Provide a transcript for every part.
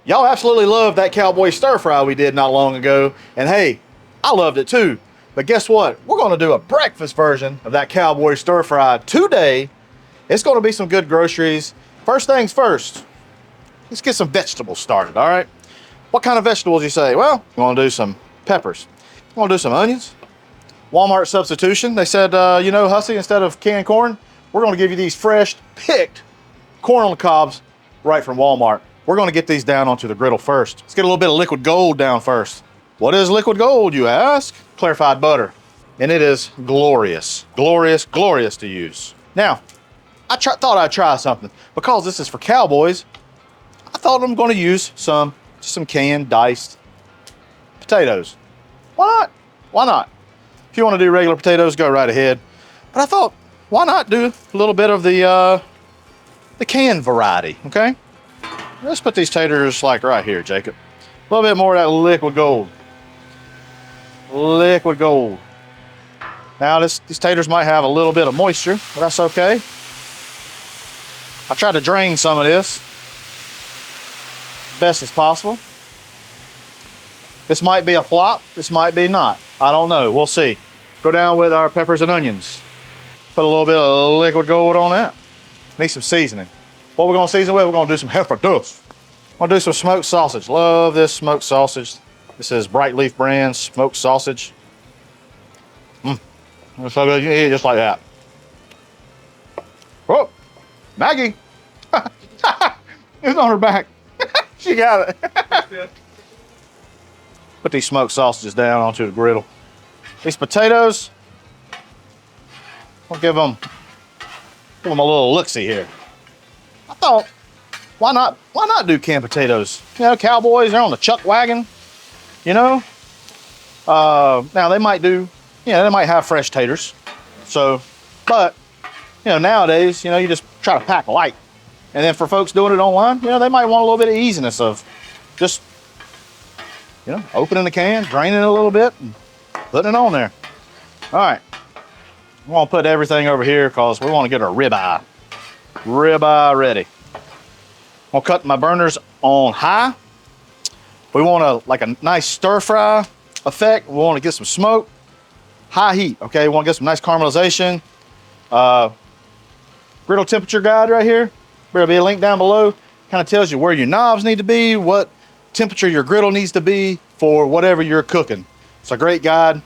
Y'all absolutely loved that cowboy stir fry we did not long ago. And hey, I loved it too. But guess what? We're gonna do a breakfast version of that cowboy stir fry today. It's gonna be some good groceries. First things first, let's get some vegetables started, all right? What kind of vegetables you say? Well, we're gonna do some peppers. We're gonna do some onions. Walmart substitution. They said, you know, Hussey, instead of canned corn, we're gonna give you these fresh, picked corn on the cobs right from Walmart. We're gonna get these down onto the griddle first. Let's get a little bit of liquid gold down first. What is liquid gold, you ask? Clarified butter. And it is glorious, glorious, glorious to use. Now, I thought I'd try something. Because this is for cowboys, I thought I'm gonna use just some canned diced potatoes. Why not? Why not? If you wanna do regular potatoes, go right ahead. But I thought, why not do a little bit of the canned variety, okay? Let's put these taters like right here, Jacob. A little bit more of that liquid gold. Liquid gold. Now these taters might have a little bit of moisture, but that's okay. I tried to drain some of this best as possible. This might be a flop, this might be not. I don't know, we'll see. Go down with our peppers and onions. Put a little bit of liquid gold on that. Need some seasoning. What we're gonna season with, we're gonna do some Heifer Dust. I'm gonna do some smoked sausage. Love this smoked sausage. This is Bright Leaf brand smoked sausage. It's so good, you can eat it just like that. Oh, Maggie. It's on her back. She got it. Put these smoked sausages down onto the griddle. These potatoes, I'll give them a little look-see here. I thought, why not do canned potatoes? You know, cowboys, they're on the chuck wagon, you know? Now they might have fresh taters. So, but, you know, nowadays, you know, you just try to pack light. And then for folks doing it online, you know, they might want a little bit of easiness of just, you know, opening the can, draining it a little bit, and putting it on there. All right, I'm gonna put everything over here because we want to get our ribeye. Ribeye ready. I'm gonna cut my burners on high. We want a nice stir fry effect. We want to get some smoke. High heat, okay? We want to get some nice caramelization. Griddle temperature guide right here. There'll be a link down below. Kind of tells you where your knobs need to be, what temperature your griddle needs to be for whatever you're cooking. It's a great guide.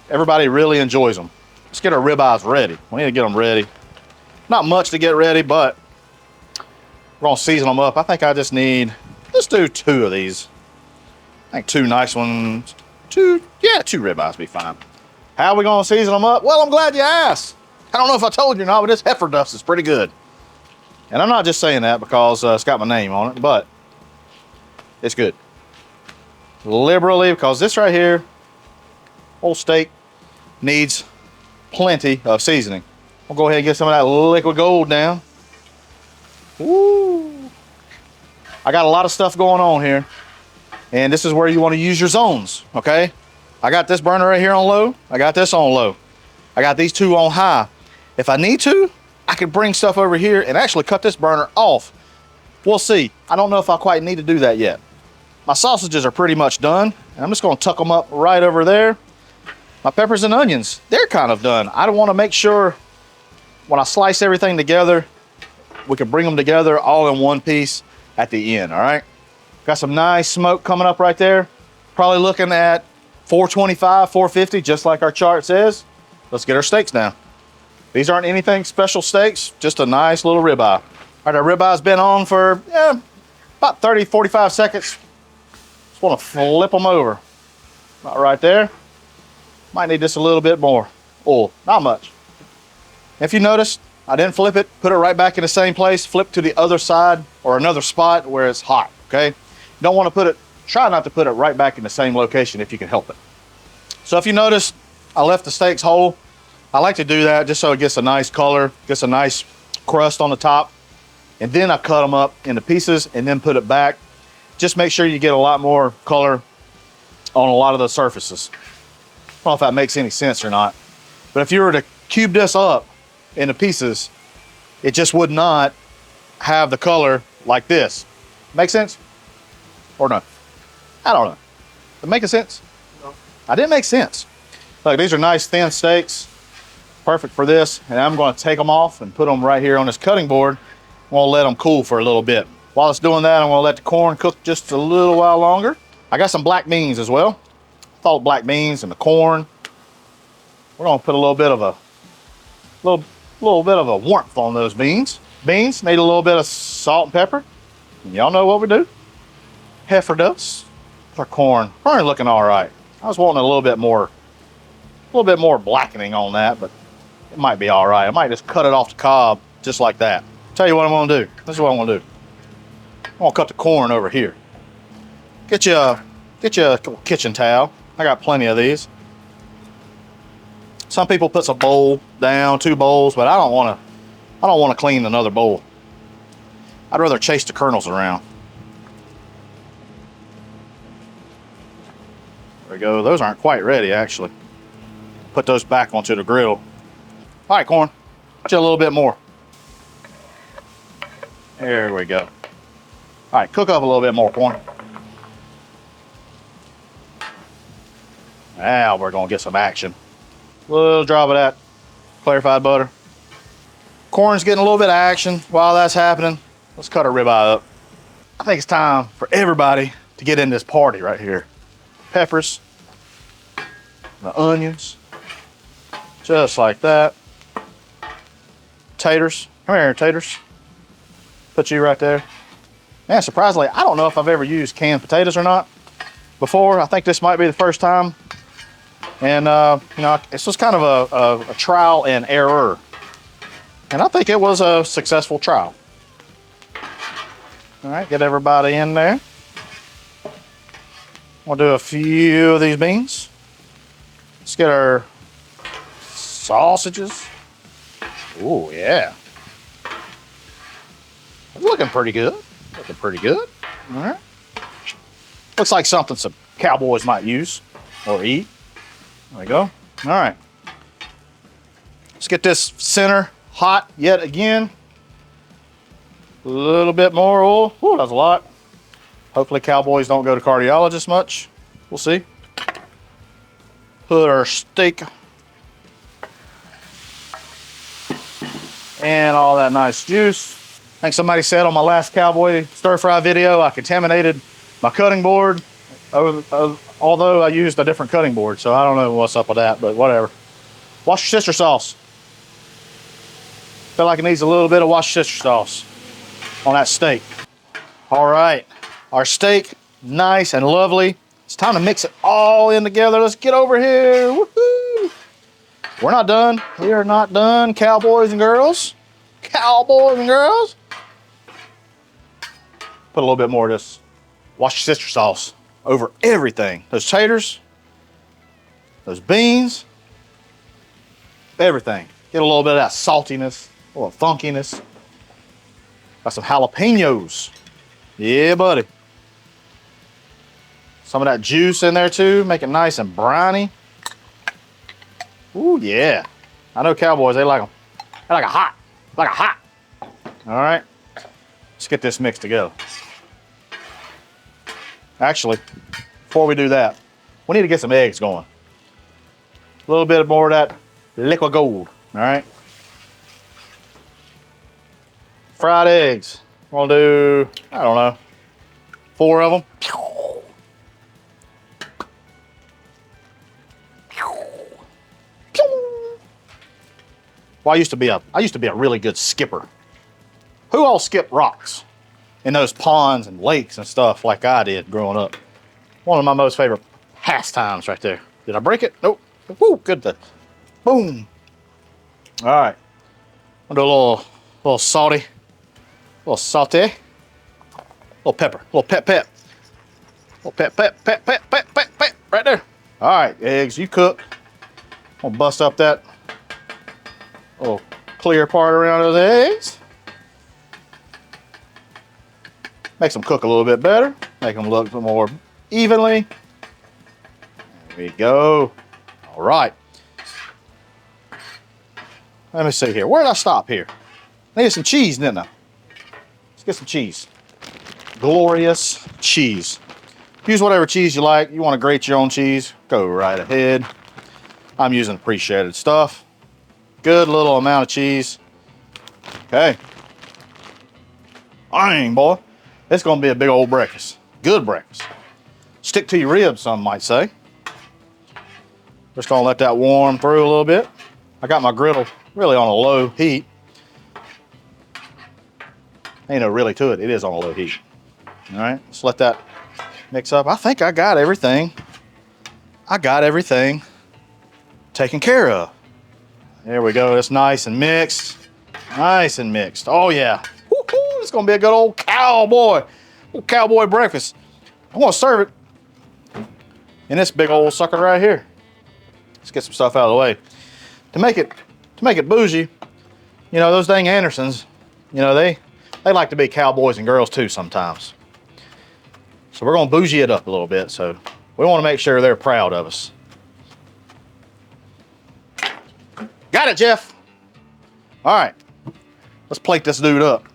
Everybody really enjoys them. Let's get our ribeyes ready. We need to get them ready. Not much to get ready, but we're gonna season them up. I think I just need, let's do 2 of these. I think 2 nice ones. 2 ribeyes be fine. How are we gonna season them up? Well, I'm glad you asked. I don't know if I told you or not, but this Heifer Dust is pretty good. And I'm not just saying that because it's got my name on it, but it's good. Liberally, because this right here, whole steak needs plenty of seasoning. We'll go ahead and get some of that liquid gold down. Woo! I got a lot of stuff going on here, and this is where you want to use your zones, okay? I got this burner right here on low. I got this on low. I got these 2 on high. If I need to, I can bring stuff over here and actually cut this burner off. We'll see. I don't know if I quite need to do that yet. My sausages are pretty much done, and I'm just gonna tuck them up right over there. My peppers and onions, they're kind of done. I want to make sure when I slice everything together, we can bring them together all in one piece at the end, all right? Got some nice smoke coming up right there. Probably looking at 425, 450, just like our chart says. Let's get our steaks down. These aren't anything special steaks, just a nice little ribeye. All right, our ribeye's been on for about 30, 45 seconds. Just want to flip them over. About right there. Might need just a little bit more oil, not much. If you notice, I didn't flip it, put it right back in the same place, flip to the other side or another spot where it's hot, okay? You don't want to put it, try not to put it right back in the same location if you can help it. So if you notice, I left the steaks whole. I like to do that just so it gets a nice color, gets a nice crust on the top. And then I cut them up into pieces and then put it back. Just make sure you get a lot more color on a lot of the surfaces. I don't know if that makes any sense or not. But if you were to cube this up into pieces, it just would not have the color like this. Make sense? Or no? I don't know. Did it make sense? No. I didn't make sense. Look, these are nice thin steaks. Perfect for this. And I'm going to take them off and put them right here on this cutting board. I'm going to let them cool for a little bit. While it's doing that, I'm going to let the corn cook just a little while longer. I got some black beans as well. Salt black beans and the corn. We're going to put a little bit of a warmth on those beans. Beans need a little bit of salt and pepper. And y'all know what we do. Heifer dust. Our corn. Corn looking all right. I was wanting a little bit more blackening on that, but it might be all right. I might just cut it off the cob just like that. Tell you what I'm gonna do. This is what I'm gonna do. I'm gonna cut the corn over here. Get you a kitchen towel. I got plenty of these. Some people put a bowl down, 2 bowls, but I don't wanna clean another bowl. I'd rather chase the kernels around. There we go. Those aren't quite ready, actually. Put those back onto the griddle. All right, corn. Just a little bit more. There we go. All right, cook up a little bit more, corn. Now we're gonna get some action. A little drop of that clarified butter. Corn's getting a little bit of action. While that's happening, let's cut our ribeye up. I think it's time for everybody to get in this party right here. Peppers, the onions, just like that. Taters, come here, taters. Put you right there. Man, surprisingly, I don't know if I've ever used canned potatoes or not before. I think this might be the first time. And, you know, this was kind of a trial and error. And I think it was a successful trial. All right, get everybody in there. We'll do a few of these beans. Let's get our sausages. Oh, yeah. It's looking pretty good. Looking pretty good. All right. Looks like something some cowboys might use or eat. There we go. All right. Let's get this center hot yet again. A little bit more oil. Ooh, that's a lot. Hopefully cowboys don't go to cardiologists much. We'll see. Put our steak and all that nice juice. I think somebody said on my last cowboy stir fry video, I contaminated my cutting board, although I used a different cutting board, so I don't know what's up with that, but whatever. Worcestershire sauce. Feel like it needs a little bit of Worcestershire sauce on that steak. All right. Our steak, nice and lovely. It's time to mix it all in together. Let's get over here. Woohoo! We're not done. We are not done, cowboys and girls. Cowboys and girls. Put a little bit more of this Worcestershire sauce over everything. Those taters, those beans, everything. Get a little bit of that saltiness, a little funkiness. Got some jalapenos. Yeah, buddy. Some of that juice in there too, make it nice and briny. Ooh, yeah. I know cowboys, they like them. They like a hot, like a hot. All right, let's get this mixed together. Actually, before we do that, we need to get some eggs going. A little bit more of that liquid gold, all right? Fried eggs. We'll do, I don't know, 4 of them. Well, I used to be a really good skipper. Who all skipped rocks in those ponds and lakes and stuff like I did growing up? One of my most favorite pastimes right there. Did I break it? Nope. Woo, good. Boom. All right. I'll do a little salty, a little saute, a little pepper, a little pep, a little pep, right there. All right, eggs, you cook. I'm gonna bust up that little clear part around those eggs. Makes them cook a little bit better. Make them look more evenly. There we go. All right. Let me see here. Where did I stop here? I needed some cheese, didn't I? Let's get some cheese. Glorious cheese. Use whatever cheese you like. You want to grate your own cheese, go right ahead. I'm using pre-shredded stuff. Good little amount of cheese. Okay. Dang, boy. It's gonna be a big old breakfast. Good breakfast. Stick to your ribs, some might say. Just gonna let that warm through a little bit. I got my griddle really on a low heat. Ain't no really to it. It is on a low heat. All right, let's let that mix up. I think I got everything. Taken care of. There we go. It's nice and mixed. Nice and mixed. Oh yeah. Woo-hoo, it's gonna be a good old cowboy breakfast. I'm gonna serve it in this big old sucker right here. Let's get some stuff out of the way. To make it bougie, you know, those dang Andersons, you know, they like to be cowboys and girls too sometimes. So we're gonna bougie it up a little bit. So we wanna make sure they're proud of us. Got it, Jeff. All right, let's plate this dude up.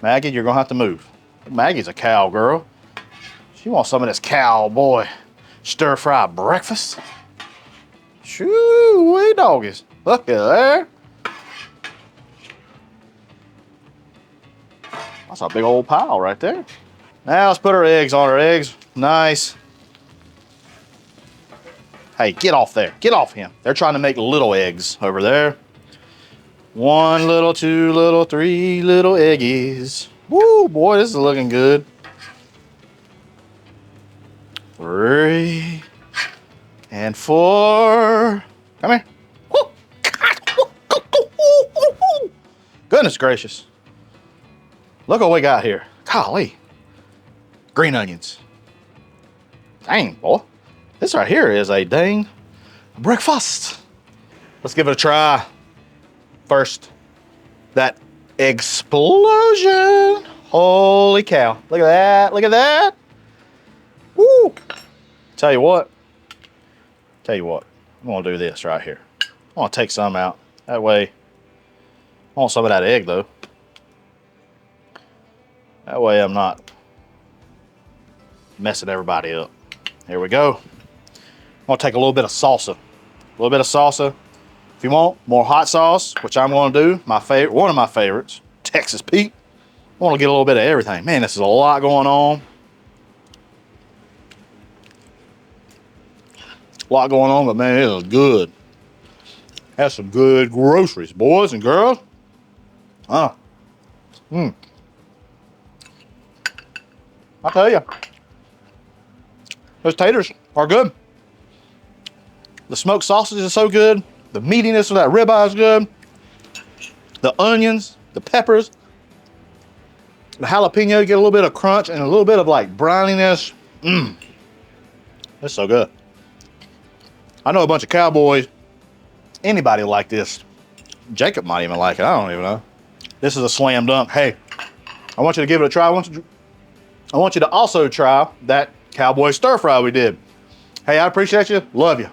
Maggie, you're gonna have to move. Maggie's a cowgirl. She wants some of this cowboy stir fry breakfast. Shoo-wee doggies. Look at there. That's a big old pile right there. Now let's put our eggs on our eggs. Nice. Hey, get off there. Get off him. They're trying to make little eggs over there. 1 little, 2 little, 3 little eggies. Woo, boy, this is looking good. 3 and 4. Come here. Woo. Goodness gracious. Look what we got here. Golly. Green onions. Dang, boy. This right here is a dang breakfast. Let's give it a try. First, that explosion. Holy cow. Look at that. Look at that. Woo. Tell you what. I'm gonna do this right here. I'm gonna take some out. That way, I want some of that egg though. That way I'm not messing everybody up. Here we go. I'm gonna take a little bit of salsa. If you want more hot sauce, which I'm gonna do, one of my favorites, Texas Pete. I wanna get a little bit of everything. Man, this is a lot going on. But man, it is good. That's some good groceries, boys and girls. I tell you, those taters are good. The smoked sausage is so good. The meatiness of that ribeye is good. The onions, the peppers, the jalapeno, you get a little bit of crunch and a little bit of like browniness. That's so good. I know a bunch of cowboys. Anybody like this? Jacob might even like it. I don't even know. This is a slam dunk. Hey, I want you to give it a try. I want you to also try that cowboy stir fry we did. Hey, I appreciate you. Love you.